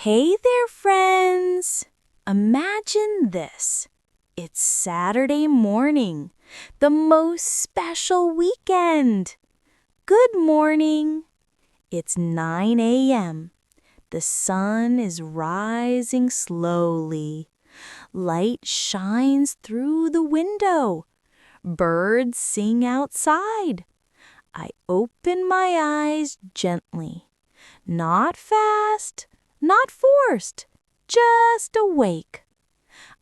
Hey there, friends! Imagine this. It's Saturday morning, the most special weekend. Good morning. It's 9 a.m. The sun is rising slowly. Light shines through the window. Birds sing outside. I open my eyes gently. Not fast, not forced, just awake.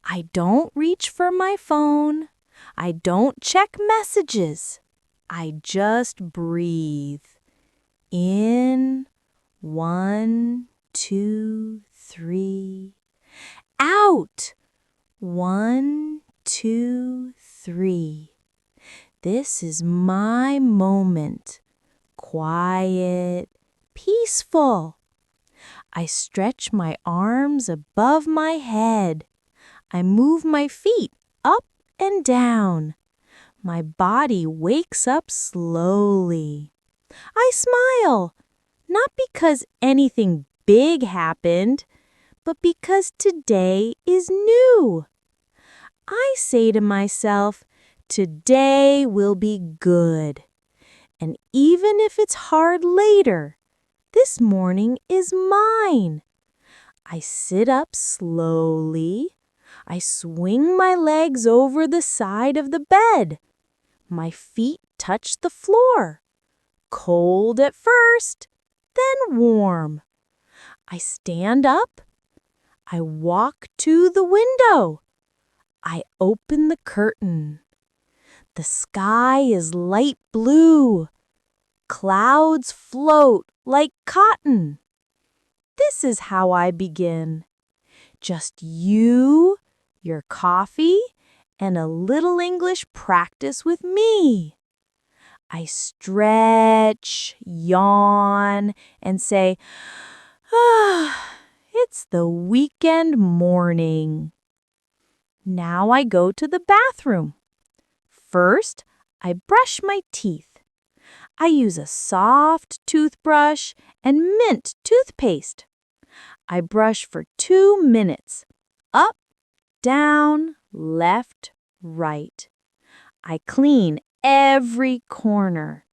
I don't reach for my phone. I don't check messages. I just breathe. In, 1, 2, 3. Out, 1, 2, 3. This is my moment. Quiet, peaceful. I stretch my arms above my head. I move my feet up and down. My body wakes up slowly. I smile, not because anything big happened, but because today is new. I say to myself, today will be good. And even if it's hard later, this morning is mine. I sit up slowly. I swing my legs over the side of the bed. My feet touch the floor. Cold at first, then warm. I stand up. I walk to the window. I open the curtain. The sky is light blue. Clouds float like cotton. This is how I begin. Just you, your coffee, and a little English practice with me. I stretch, yawn, and say, it's the weekend morning. Now I go to the bathroom. First, I brush my teeth. I use a soft toothbrush and mint toothpaste. I brush for 2 minutes. Up, down, left, right. I clean every corner.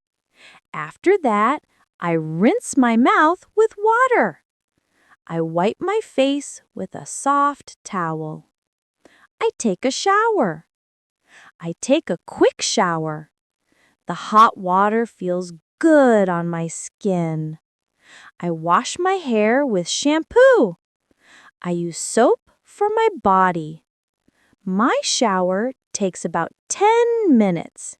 After that, I rinse my mouth with water. I wipe my face with a soft towel. I take a shower. I take a quick shower. The hot water feels good on my skin. I wash my hair with shampoo. I use soap for my body. My shower takes about 10 minutes.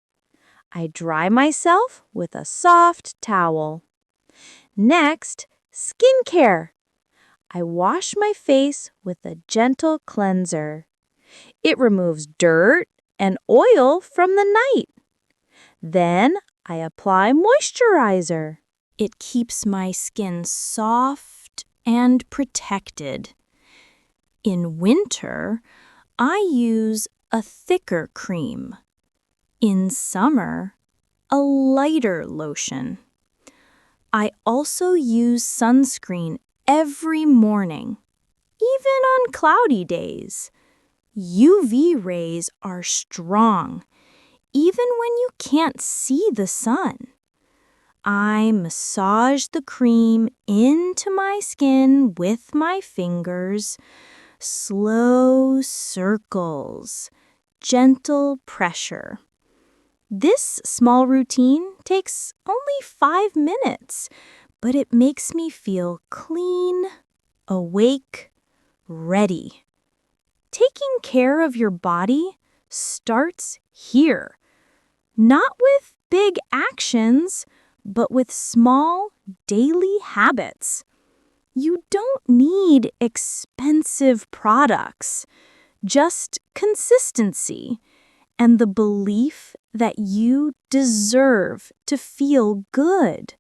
I dry myself with a soft towel. Next, skincare. I wash my face with a gentle cleanser. It removes dirt and oil from the night. Then I apply moisturizer. It keeps my skin soft and protected. In winter, I use a thicker cream. In summer, a lighter lotion. I also use sunscreen every morning, even on cloudy days. UV rays are strong, even when you can't see the sun. I massage the cream into my skin with my fingers. Slow circles, gentle pressure. This small routine takes only 5 minutes, but it makes me feel clean, awake, ready. Taking care of your body starts here. Not with big actions, but with small daily habits. You don't need expensive products, just consistency and the belief that you deserve to feel good.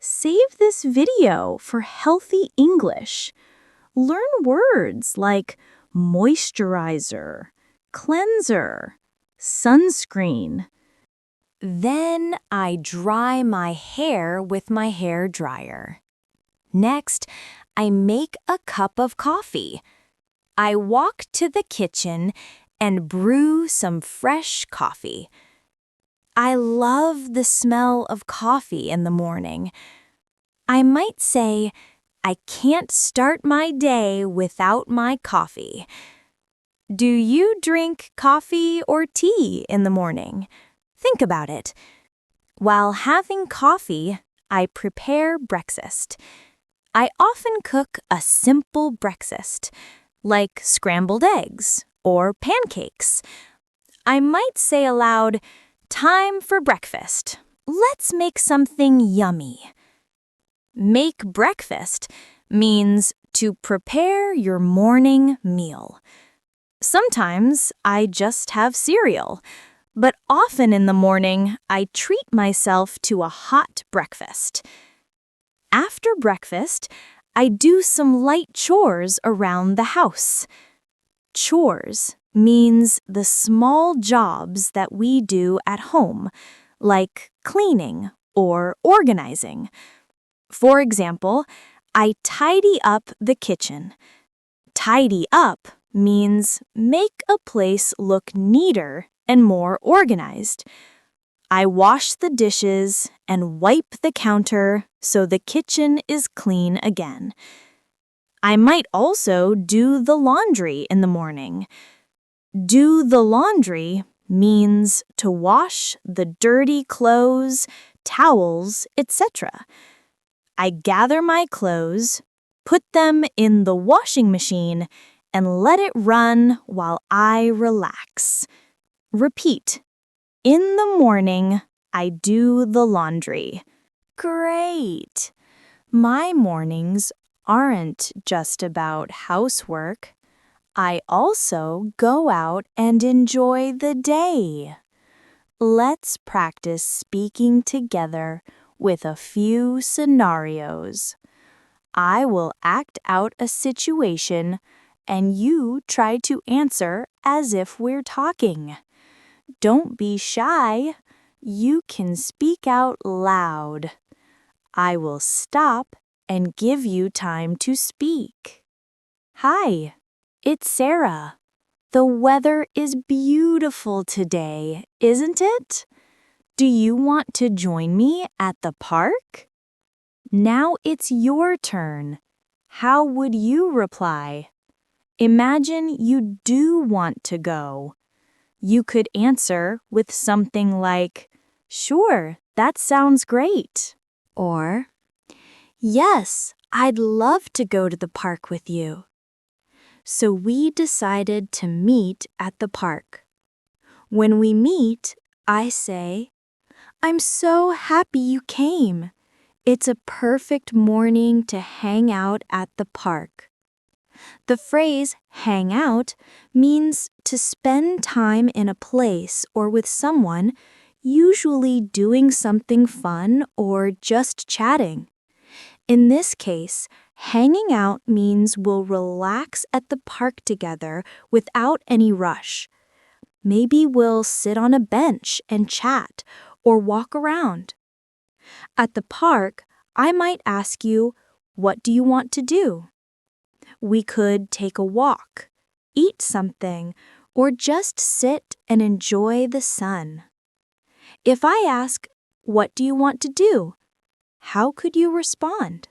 Save this video for healthy English. Learn words like moisturizer, cleanser, sunscreen. Then I dry my hair with my hair dryer. Next, I make a cup of coffee. I walk to the kitchen and brew some fresh coffee. I love the smell of coffee in the morning. I might say, I can't start my day without my coffee. Do you drink coffee or tea in the morning? Think about it. While having coffee, I prepare breakfast. I often cook a simple breakfast, like scrambled eggs or pancakes. I might say aloud, "Time for breakfast. Let's make something yummy." Make breakfast means to prepare your morning meal. Sometimes I just have cereal, but often in the morning I treat myself to a hot breakfast. After breakfast, I do some light chores around the house. Chores means the small jobs that we do at home, like cleaning or organizing. For example, I tidy up the kitchen. Tidy up means make a place look neater and more organized. I wash the dishes and wipe the counter so the kitchen is clean again. I might also do the laundry in the morning. Do the laundry means to wash the dirty clothes, towels, etc. I gather my clothes, put them in the washing machine, and let it run while I relax. Repeat. In the morning, I do the laundry. Great! My mornings aren't just about housework. I also go out and enjoy the day. Let's practice speaking together with a few scenarios. I will act out a situation and you try to answer as if we're talking. Don't be shy. You can speak out loud. I will stop and give you time to speak. Hi, it's Sarah. The weather is beautiful today, isn't it? Do you want to join me at the park? Now it's your turn. How would you reply? Imagine you do want to go. You could answer with something like, "Sure, that sounds great." Or, "Yes, I'd love to go to the park with you." So we decided to meet at the park. When we meet, I say, "I'm so happy you came. It's a perfect morning to hang out at the park." The phrase hang out means to spend time in a place or with someone, usually doing something fun or just chatting. In this case, hanging out means we'll relax at the park together without any rush. Maybe we'll sit on a bench and chat or walk around. At the park, I might ask you, "What do you want to do?" We could take a walk, eat something, or just sit and enjoy the sun. If I ask, "What do you want to do?" how could you respond?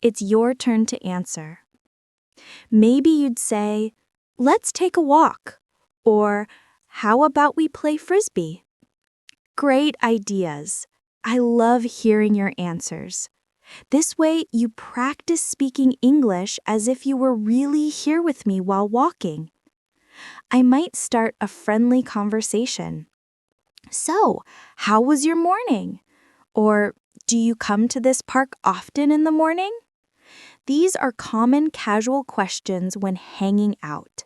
It's your turn to answer. Maybe you'd say, "Let's take a walk," or "How about we play frisbee?" Great ideas. I love hearing your answers. This way, you practice speaking English as if you were really here with me while walking. I might start a friendly conversation. "So, how was your morning?" Or, "Do you come to this park often in the morning?" These are common casual questions when hanging out.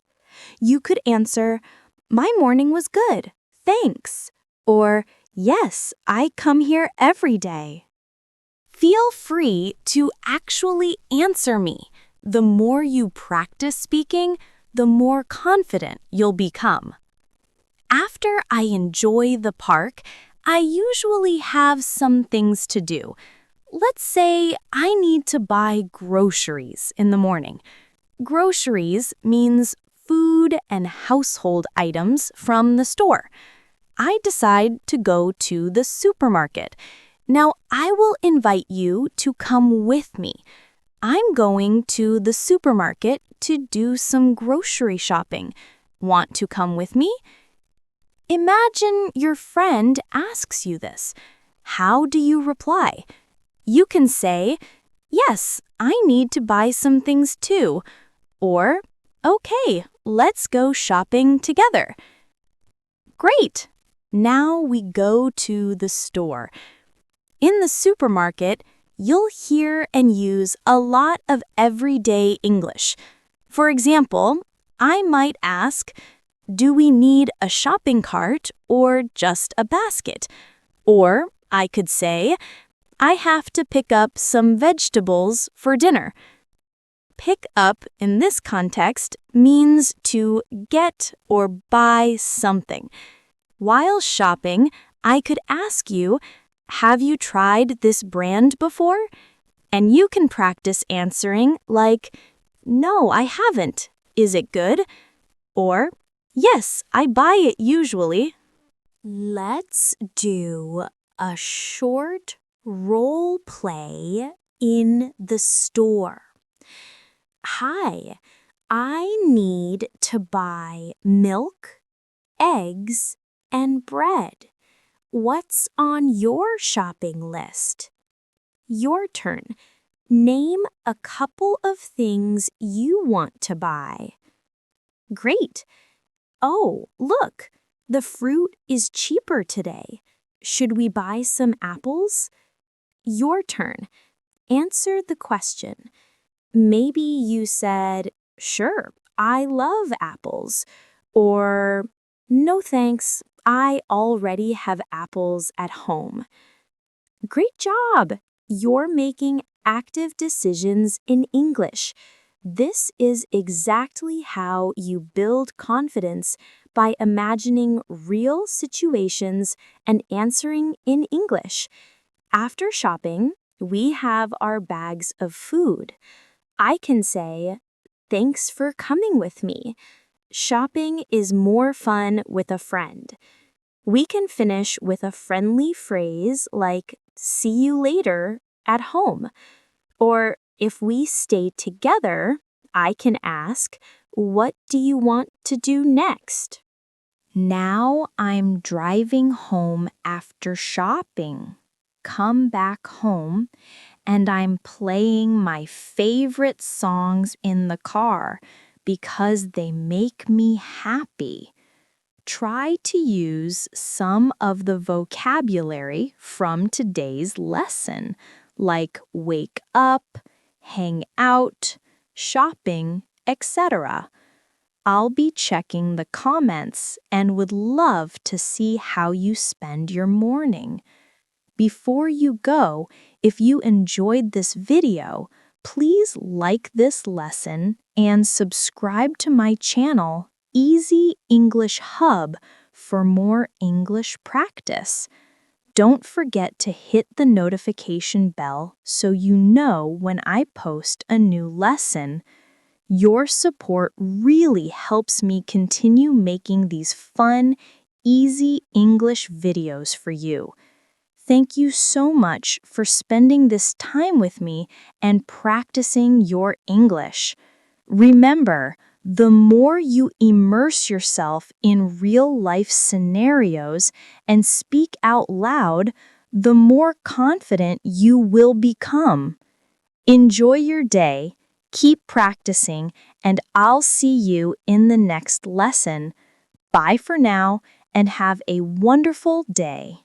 You could answer, "My morning was good, thanks." Or, "Yes, I come here every day." Feel free to actually answer me. The more you practice speaking, the more confident you'll become. After I enjoy the park, I usually have some things to do, Let's say I need to buy groceries in the morning. Groceries means food and household items from the store. I decide to go to the supermarket. Now, I will invite you to come with me. I'm going to the supermarket to do some grocery shopping. Want to come with me? Imagine your friend asks you this. How do you reply? You can say, "Yes, I need to buy some things too." Or, "Okay, let's go shopping together." Great! Now we go to the store. In the supermarket, you'll hear and use a lot of everyday English. For example, I might ask, "Do we need a shopping cart or just a basket?" Or I could say, "I have to pick up some vegetables for dinner." Pick up in this context means to get or buy something. While shopping, I could ask you, "Have you tried this brand before?" And you can practice answering like, "No, I haven't. Is it good?" Or, "Yes, I buy it usually." Let's do a short role play in the store. Hi, I need to buy milk, eggs, and bread. What's on your shopping list? Your turn. Name a couple of things you want to buy. Great. Oh, look, the fruit is cheaper today. Should we buy some apples? Your turn. Answer the question. Maybe you said, "Sure, I love apples." Or, "No thanks, I already have apples at home." Great job! You're making active decisions in English. This is exactly how you build confidence by imagining real situations and answering in English. After shopping, we have our bags of food. I can say, "Thanks for coming with me." Shopping is more fun with a friend. We can finish with a friendly phrase like, "See you later" at home. Or if we stay together, I can ask, "What do you want to do next?" Now I'm driving home after shopping. Come back home, and I'm playing my favorite songs in the car because they make me happy. Try to use some of the vocabulary from today's lesson, like wake up, hang out, shopping, etc. I'll be checking the comments and would love to see how you spend your morning. Before you go, if you enjoyed this video, please like this lesson and subscribe to my channel, Easy English Hub, for more English practice. Don't forget to hit the notification bell so you know when I post a new lesson. Your support really helps me continue making these fun, easy English videos for you. Thank you so much for spending this time with me and practicing your English. Remember, the more you immerse yourself in real-life scenarios and speak out loud, the more confident you will become. Enjoy your day, keep practicing, and I'll see you in the next lesson. Bye for now, and have a wonderful day.